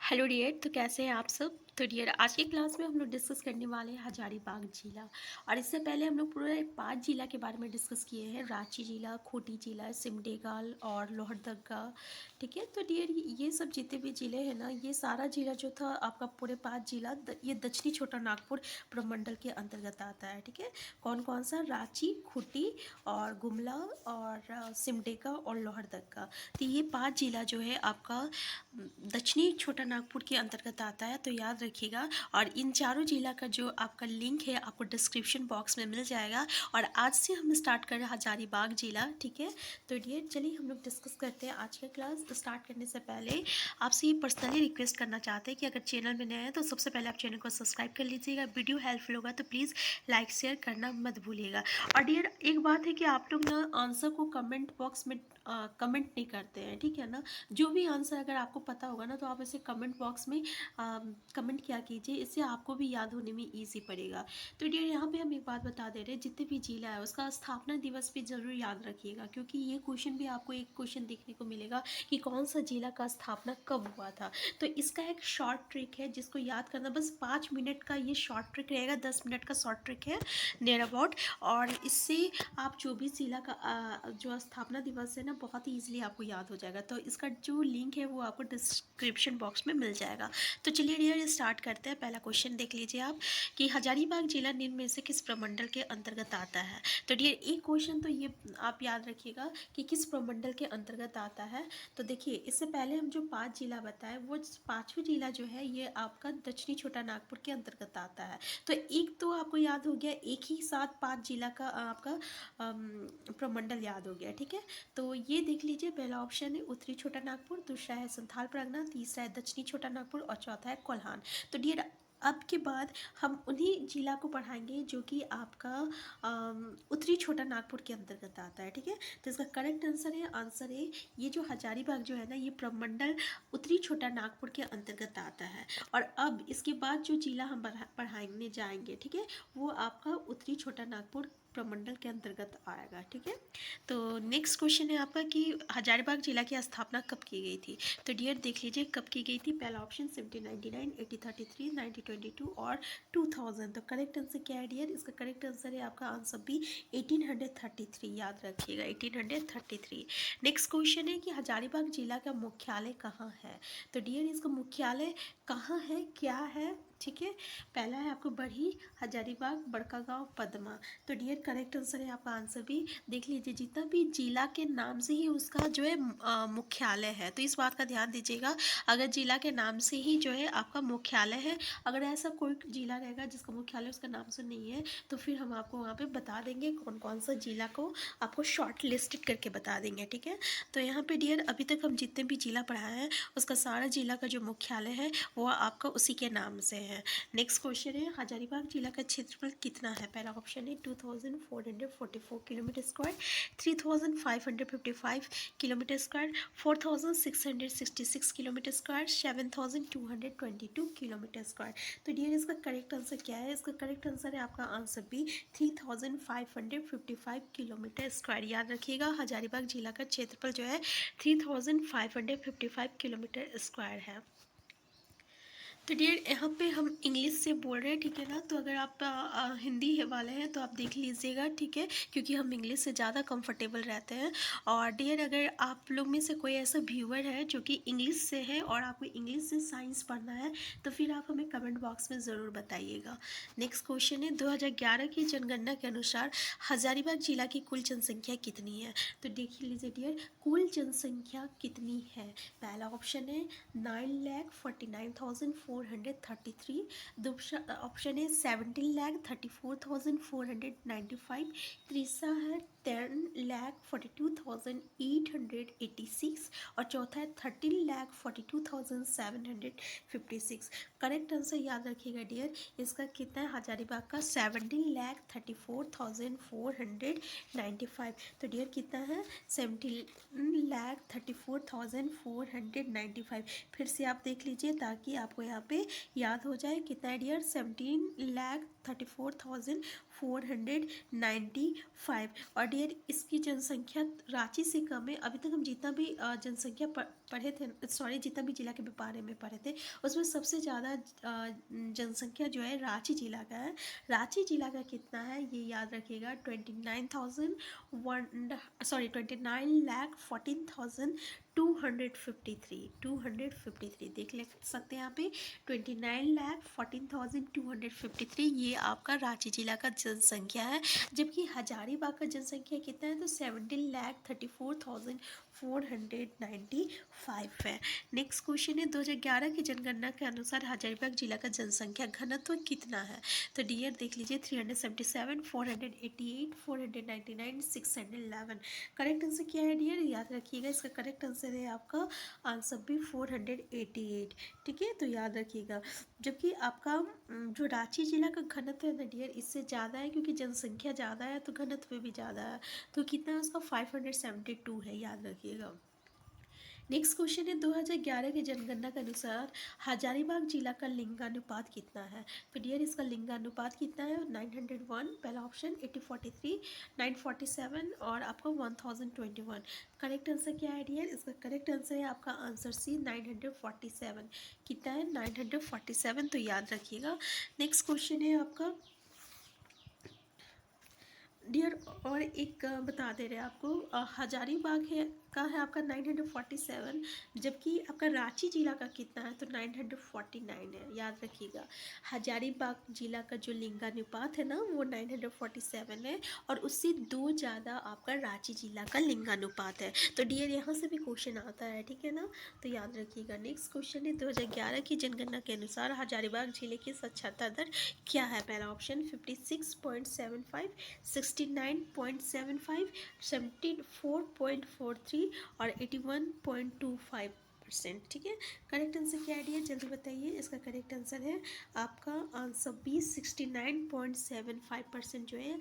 Hello dear, तो कैसे हैं आप सब। तो डियर, आज की क्लास में हम लोग डिस्कस करने वाले हैं हजारीबाग जिला। और इससे पहले हम लोग पूरे 5 जिला के बारे में डिस्कस किए हैं। रांची जिला, खूंटी जिला, सिमडेगा और लोहरदगा। ठीक है, तो डियर ये सब जितने भी ज़िले हैं ना, ये सारा जिला जो था आपका पूरे 5 जिला ये दक्षिणी छोटा नागपुर प्रमंडल के अंतर्गत आता है। ठीक है, कौन कौन सा? रांची, खूंटी और गुमला और सिमडेगा और लोहरदगा। तो ये 5 जिला जो है आपका दक्षिणी छोटा नागपुर के अंतर्गत आता है, तो याद रखिएगा। और इन चारों जिला का जो आपका लिंक है आपको डिस्क्रिप्शन बॉक्स में मिल जाएगा। और आज से हम स्टार्ट कर रहे हैं हजारीबाग जिला। ठीक है, तो डियर चलिए हम लोग डिस्कस करते हैं। आज का क्लास स्टार्ट करने से पहले आपसे ये पर्सनली रिक्वेस्ट करना चाहते हैं कि अगर चैनल में नए हैं तो सबसे पहले आप चैनल को सब्सक्राइब कर लीजिएगा। वीडियो हेल्पफुल होगा तो प्लीज़ लाइक शेयर करना मत भूलिएगा। और डियर एक बात है कि आप लोग ना आंसर को कमेंट बॉक्स में कमेंट नहीं करते हैं, ठीक है ना। जो भी आंसर अगर आपको पता होगा ना तो आप इसे कमेंट बॉक्स में कमेंट किया कीजिए, इससे आपको भी याद होने में ईजी पड़ेगा। तो डियर यहाँ पे हम एक बात बता दे रहे हैं, जितने भी जिला है उसका स्थापना दिवस भी जरूर याद रखिएगा, क्योंकि ये क्वेश्चन भी आपको एक क्वेश्चन देखने को मिलेगा कि कौन सा जिला का स्थापना कब हुआ था। तो इसका एक शॉर्ट ट्रिक है जिसको याद करना, बस 5 मिनट का ये शॉर्ट ट्रिक रहेगा, 10 मिनट का शॉर्ट ट्रिक है नियर अबाउट। और इससे आप जो भी जिला का जो स्थापना दिवस है ना, बहुत ही ईजिली आपको याद हो जाएगा। तो इसका जो लिंक है वो आपको डिस्क्रिप्शन बॉक्स में मिल जाएगा। तो चलिए डियर स्टार्ट करते हैं। पहला क्वेश्चन देख लीजिए आप कि हजारीबाग जिला निम्न में से किस प्रमंडल के अंतर्गत आता है। तो डियर एक क्वेश्चन तो ये आप याद रखिएगा कि किस प्रमंडल के अंतर्गत आता है। तो देखिए इससे पहले हम जो 5 जिला बताए वो 5वां जिला जो है ये आपका दक्षिणी छोटा नागपुर के अंतर्गत आता है। तो एक तो आपको याद हो गया, एक ही साथ 5 जिला का आपका प्रमंडल याद हो गया। ठीक है, तो ये देख लीजिए, पहला ऑप्शन है उत्तरी छोटा नागपुर, दूसरा है संथाल परगना, तीसरा है दक्षिणी छोटा नागपुर और चौथा है कोल्हान। तो डियर अब के बाद हम उन्हीं जिला को पढ़ाएंगे जो कि आपका उत्तरी छोटा नागपुर के अंतर्गत आता है। ठीक है, तो इसका करेक्ट आंसर है ये जो हजारीबाग जो है ना, ये प्रमंडल उत्तरी छोटा नागपुर के अंतर्गत आता है। और अब इसके बाद जो जिला हम पढ़ाने जाएंगे, ठीक है, वो आपका उत्तरी छोटा नागपुर प्रमंडल के अंतर्गत आएगा। ठीक है, तो नेक्स्ट क्वेश्चन है आपका कि हजारीबाग जिला की स्थापना कब की गई थी। तो डियर देख लीजिए कब की गई थी। पहला ऑप्शन 1799, 1833, 1922 और 2000। तो करेक्ट आंसर क्या है डियर? इसका करेक्ट आंसर है आपका आंसर बी 1833। याद रखिएगा 1833। नेक्स्ट क्वेश्चन है कि हजारीबाग जिला का मुख्यालय कहाँ है। तो डियर इसका मुख्यालय कहाँ है, क्या है? ठीक है, पहला है आपको बरही, हजारीबाग, बड़कागांव, पदमा। तो डियर करेक्ट आंसर है आपका आंसर भी। देख लीजिए जितना भी जिला के नाम से ही उसका जो है मुख्यालय है, तो इस बात का ध्यान दीजिएगा। अगर जिला के नाम से ही जो है आपका मुख्यालय है, अगर ऐसा कोई जिला रहेगा जिसका मुख्यालय उसका नाम से नहीं है, तो फिर हम आपको वहाँ पे बता देंगे कौन कौन सा जिला को आपको शॉर्ट लिस्टेड करके बता देंगे। ठीक है, तो यहाँ पे डियर अभी तक हम जितने भी जिला पढ़ाए हैं उसका सारा जिला का जो मुख्यालय है वो आपका उसी के नाम से है। नेक्स्ट क्वेश्चन है हजारीबाग जिला का क्षेत्रफल कितना है। पहला ऑप्शन है 2444 kilometre square, 3555 kilometre square, 4666 kilometre square, 7222 kilometre square. तो डियर इसका करेक्ट आंसर क्या है? इसका करेक्ट आंसर है आपका आंसर बी 3555 किलोमीटर स्क्वायर। याद रखिएगा हजारीबाग जिला का क्षेत्रफल जो है 3555 किलोमीटर स्क्वायर है। तो डियर यहाँ पे हम इंग्लिश से बोल रहे हैं, ठीक है ना। तो अगर आप हिंदी वाले हैं तो आप देख लीजिएगा, ठीक है, क्योंकि हम इंग्लिश से ज़्यादा कंफर्टेबल रहते हैं। और डियर अगर आप लोग में से कोई ऐसा व्यूअर है जो कि इंग्लिश से है और आपको इंग्लिश से साइंस पढ़ना है, तो फिर आप हमें कमेंट बॉक्स में ज़रूर बताइएगा। नेक्स्ट क्वेश्चन है 2011 की जनगणना के अनुसार हजारीबाग जिला की कुल जनसंख्या कितनी है। तो देख लीजिए डियर कुल जनसंख्या कितनी है। पहला ऑप्शन है 9,49,433, दूसरा ऑप्शन है 17,34,495, तीसरा है 10,42,886 और चौथा है 13,42,756। करेक्ट आंसर याद रखिएगा डियर, इसका कितना है हजारीबाग का 17,34,495। तो डियर कितना है 17,34,495। फिर से आप देख लीजिए ताकि आपको यहाँ पे याद हो जाए कितना है डियर 17,34,495। और डियर इसकी जनसंख्या रांची से कम है। अभी तक हम जितना भी जनसंख्या पढ़े थे, सॉरी जितना भी जिला के बारे में पढ़े थे, उसमें सबसे ज़्यादा जनसंख्या जो है रांची जिला का है। रांची जिला का कितना है ये याद रखिएगा, 29,14,253 देख ले सकते हैं यहाँ पे 29,14,253 ये आपका रांची जिला का जनसंख्या है। जबकि हजारीबाग का जनसंख्या कितना है तो 17,34,495 है। नेक्स्ट क्वेश्चन है 2011 की जनगणना के अनुसार हजारीबाग जिला का जनसंख्या घनत्व कितना है। तो डियर देख लीजिए 377, 488, 499, 611। करेक्ट आंसर क्या है डियर याद रखिएगा, इसका करेक्ट आंसर है आपका आंसर भी 488। ठीक है, तो याद रखिएगा। जबकि आपका जो रांची जिला का घनत्व है ना डियर इससे ज़्यादा है, क्योंकि जनसंख्या ज़्यादा है तो घनत्व भी ज़्यादा है। तो कितना है उसका 572 है, याद रखिएगा। नेक्स्ट क्वेश्चन है 2011 की जनगणना के अनुसार हजारीबाग जिला का लिंगानुपात कितना है। तो डियर इसका लिंगानुपात कितना है 901 पहला ऑप्शन, 8043, 947 और आपका 1021। करेक्ट आंसर क्या है डियर, इसका करेक्ट आंसर है आपका आंसर सी 947। कितना है 947, तो याद रखिएगा। नेक्स्ट क्वेश्चन है आपका डियर और एक बता दे रहे हैं आपको, हजारीबाग का है आपका 947, जबकि आपका रांची जिला का कितना है तो 949 है, याद रखिएगा। हजारीबाग जिला का जो लिंगानुपात है ना वो 947 है और उससे 2 ज़्यादा आपका रांची जिला का लिंगानुपात है। तो डियर यहाँ से भी क्वेश्चन आता है, ठीक है ना, तो याद रखिएगा। नेक्स्ट क्वेश्चन है 2011 की जनगणना के अनुसार हजारीबाग जिले की साक्षरता दर क्या है। पहला ऑप्शन 56.75, 69.75, 74.43 और 81.25%। ठीक है, करेक्ट आंसर क्या है जल्दी बताइए, इसका करेक्ट आंसर है आपका आंसर बी 69.75% जो है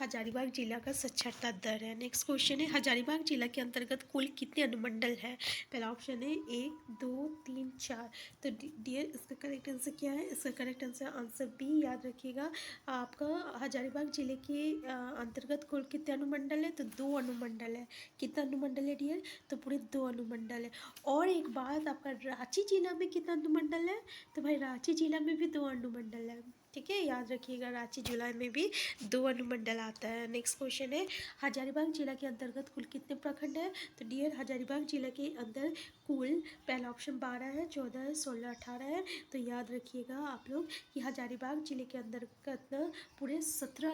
हजारीबाग जिला का साक्षरता दर है। नेक्स्ट क्वेश्चन है हजारीबाग जिला के अंतर्गत कुल कितने अनुमंडल है। पहला ऑप्शन है 1, 2, 3, 4। तो डियर इसका करेक्ट आंसर क्या है, इसका करेक्ट आंसर बी याद रखिएगा। आपका हजारीबाग जिले के अंतर्गत कुल कितने अनुमंडल है तो 2 अनुमंडल है। कितना अनुमंडल है डियर तो पूरे 2 अनुमंडल है। और एक बात, आपका रांची जिला में कितना अनुमंडल है तो भाई रांची जिला में भी 2 अनुमंडल है। ठीक है, याद रखिएगा रांची जिला में भी 2 अनुमंडल आता है। नेक्स्ट क्वेश्चन है हजारीबाग जिला के अंतर्गत कुल कितने प्रखंड है। तो डियर हजारीबाग जिला के अंदर कुल पहला ऑप्शन 12 है, 14 है, 16, 18 है। तो याद रखिएगा आप लोग कि हजारीबाग जिले के अंतर्गत पूरे 17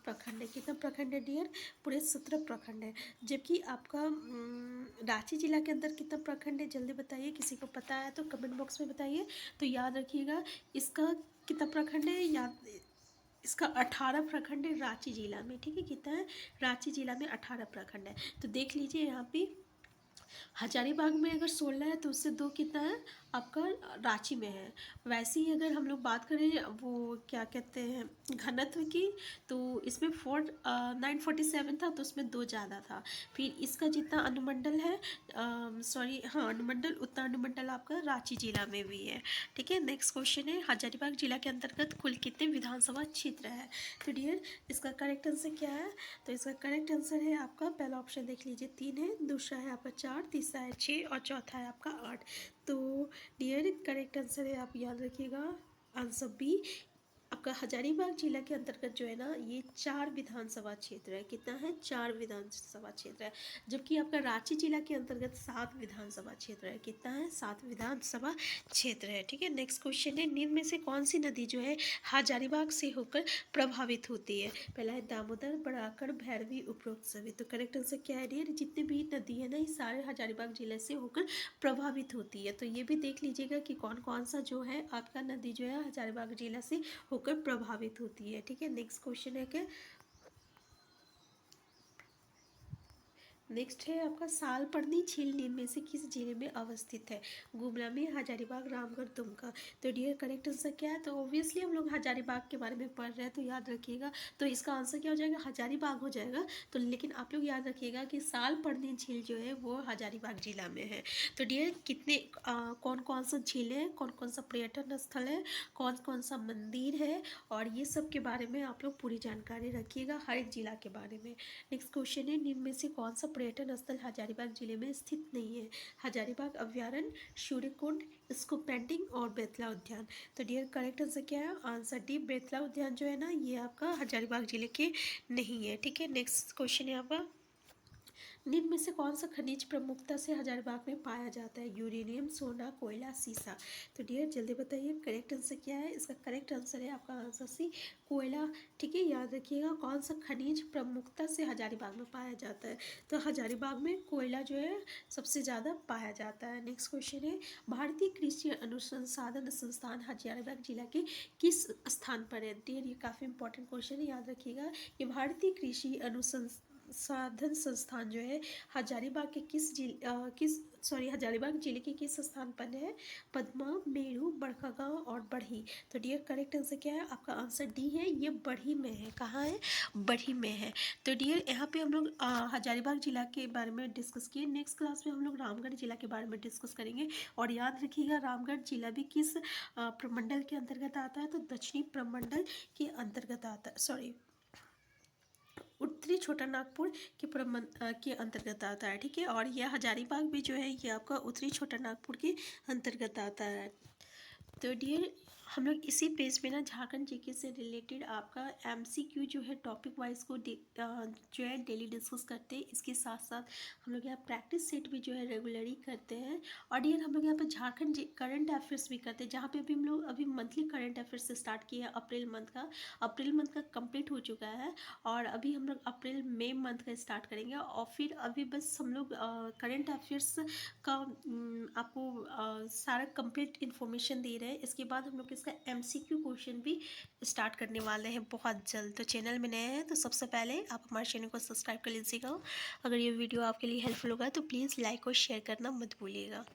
प्रखंड है। कितना प्रखंड है डियर, पूरे 17 प्रखंड है। जबकि आपका रांची जिला के अंदर कितना प्रखंड है जल्दी बताइए, किसी को पता है तो कमेंट बॉक्स में बताइए। तो याद रखिएगा इसका कितना प्रखंड है, याद इसका 18 प्रखंड है रांची जिला में। ठीक है, कितना है रांची जिला में 18 प्रखंड है। तो देख लीजिए यहाँ पे हजारीबाग में अगर 16 है तो उससे 2 कितना है आपका रांची में है। वैसे ही अगर हम लोग बात करें वो क्या कहते हैं घनत्व की, तो इसमें 947 था तो उसमें 2 ज़्यादा था। फिर इसका जितना अनुमंडल है सॉरी हाँ अनुमंडल, उतना अनुमंडल आपका रांची जिला में भी है। ठीक है, नेक्स्ट क्वेश्चन है हजारीबाग जिला के अंतर्गत कुल कितने विधानसभा क्षेत्र है। तो डियर इसका करेक्ट आंसर क्या है, तो इसका करेक्ट आंसर है आपका पहला ऑप्शन देख लीजिए 3 है, दूसरा है आपका 4, तीसरा है 6 और चौथा है आपका 8। तो डियर करेक्ट आंसर है आप याद रखिएगा आंसर बी। आपका हजारीबाग जिला के अंतर्गत जो है ना ये 4 विधानसभा क्षेत्र है। कितना है 4 विधानसभा क्षेत्र है। जबकि आपका रांची जिला के अंतर्गत 7 विधानसभा क्षेत्र है। कितना है 7 विधानसभा क्षेत्र है। ठीक है, नेक्स्ट क्वेश्चन है निम्न में से कौन सी नदी जो है हजारीबाग से होकर प्रभावित होती है। पहला है दामोदर, बड़ाकर, भैरवी, उपरोक्त सभी। तो करेक्ट आंसर क्या है डियर, जितनी भी नदी है ना ये सारे हजारीबाग जिले से होकर प्रभावित होती है। तो ये भी देख लीजिएगा कि कौन कौन सा जो है आपका नदी जो है हजारीबाग जिला से होकर प्रभावित होती है। ठीक है, नेक्स्ट क्वेश्चन है क्या नेक्स्ट है आपका सालपड़नी झील निम्न में से किस जिले में अवस्थित है? गुमला में, हजारीबाग, रामगढ़, दुमका। तो डियर करेक्ट आंसर क्या है? तो ऑब्वियसली हम लोग हजारीबाग के बारे में पढ़ रहे हैं तो याद रखिएगा। तो इसका आंसर क्या हो जाएगा? हजारीबाग हो जाएगा। तो लेकिन आप लोग याद रखिएगा कि सालपड़नी झील जो है वो हजारीबाग जिला में है। तो डियर कितने कौन कौन सा झील है, कौन कौन सा पर्यटन स्थल है, कौन कौन सा मंदिर है, और ये सब के बारे में आप लोग पूरी जानकारी रखिएगा हर एक जिला के बारे में। नेक्स्ट क्वेश्चन है, निम्न में से कौन सा पर्यटन स्थल हजारीबाग जिले में स्थित नहीं है? हजारीबाग अभ्यारण्य, सूर्यकुंड, स्कूप पेंटिंग और बेतला उद्यान। तो डियर करेक्ट आंसर क्या है? आंसर डी, बेतला उद्यान जो है ना ये आपका हजारीबाग जिले के नहीं है। ठीक है, नेक्स्ट क्वेश्चन है आपका, निम्न में से कौन सा खनिज प्रमुखता से हजारीबाग में पाया जाता है? यूरेनियम, सोना, कोयला, सीसा। तो डियर जल्दी बताइए करेक्ट आंसर क्या है? इसका करेक्ट आंसर है आपका आंसर सी, कोयला। ठीक है, याद रखिएगा कौन सा खनिज प्रमुखता से हजारीबाग में पाया जाता है? तो हजारीबाग में कोयला जो है सबसे ज़्यादा पाया जाता है। नेक्स्ट क्वेश्चन है, भारतीय कृषि अनुसंधान संस्थान हजारीबाग जिला के किस स्थान पर है? डियर ये काफ़ी इंपॉर्टेंट क्वेश्चन है, याद रखिएगा कि भारतीय कृषि अनुसंधान संस्थान जो है हजारीबाग के हजारीबाग जिले के किस स्थान पर है? पदमा, मेरू, बड़कागांव और बढ़ी। तो डियर करेक्ट आंसर क्या है? आपका आंसर डी है, ये बढ़ी में है। कहाँ है? बढ़ी में है। तो डियर यहाँ पे हम लोग हजारीबाग जिला के बारे में डिस्कस किए। नेक्स्ट क्लास में हम लोग रामगढ़ जिला के बारे में डिस्कस करेंगे। और याद रखिएगा रामगढ़ जिला भी किस प्रमंडल के अंतर्गत आता है? तो दक्षिणी प्रमंडल के अंतर्गत आता है, सॉरी उत्तरी छोटा नागपुर के अंतर्गत आता है। ठीक है, और यह हजारीबाग भी जो है ये आपका उत्तरी छोटा नागपुर के अंतर्गत आता है। तो डियर हम लोग इसी पेज पे ना झारखंड जीके से रिलेटेड आपका एमसीक्यू जो है टॉपिक वाइज को जो है डेली डिस्कस करते हैं। इसके साथ साथ हम लोग यहाँ प्रैक्टिस सेट भी जो है रेगुलरली करते हैं। और डियर हम लोग यहाँ पे झारखंड करंट अफेयर्स भी करते हैं, जहाँ पे भी हम लोग अभी मंथली करंट अफेयर्स स्टार्ट किए हैं। अप्रैल मंथ का कंप्लीट हो चुका है और अभी हम लोग अप्रैल मई मंथ का स्टार्ट करेंगे। और फिर अभी बस हम लोग करंट अफेयर्स का आपको सारा कंप्लीट इन्फॉर्मेशन दे रहे हैं। इसके बाद हम लोग इसका एमसीक्यू क्वेश्चन भी स्टार्ट करने वाले हैं बहुत जल्द। तो चैनल में नए हैं तो सबसे पहले आप हमारे चैनल को सब्सक्राइब कर लीजिएगा। अगर ये वीडियो आपके लिए हेल्पफुल होगा तो प्लीज़ लाइक और शेयर करना मत भूलिएगा।